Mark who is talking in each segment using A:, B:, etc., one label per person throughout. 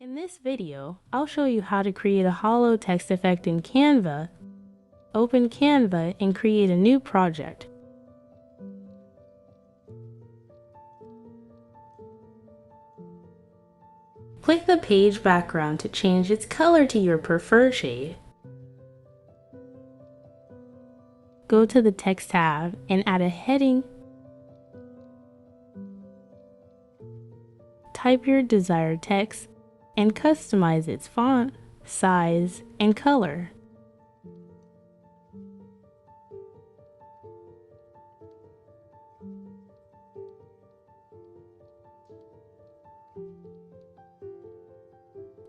A: In this video, I'll show you how to create a hollow text effect in Canva. Open Canva and create a new project. Click the page background to change its color to your preferred shade. Go to the Text tab and add a heading. Type your desired text and customize its font, size, and color.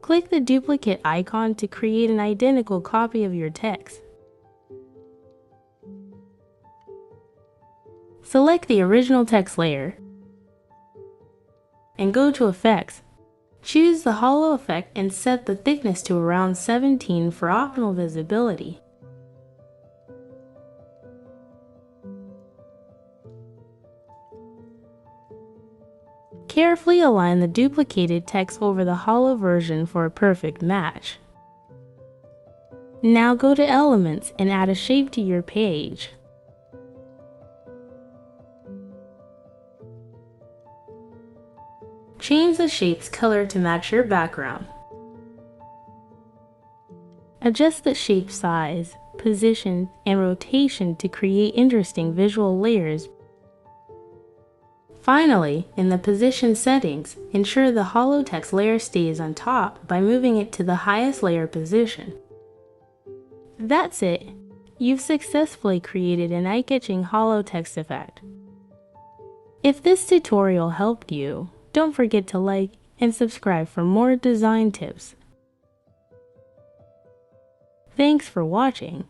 A: Click the duplicate icon to create an identical copy of your text. Select the original text layer and go to Effects. Choose the hollow effect and set the thickness to around 17 for optimal visibility. Carefully align the duplicated text over the hollow version for a perfect match. Now go to Elements and add a shape to your page. Change the shape's color to match your background. Adjust the shape size, position, and rotation to create interesting visual layers. Finally, in the position settings, ensure the hollow text layer stays on top by moving it to the highest layer position. That's it! You've successfully created an eye-catching hollow text effect. If this tutorial helped you, don't forget to like and subscribe for more design tips. Thanks for watching.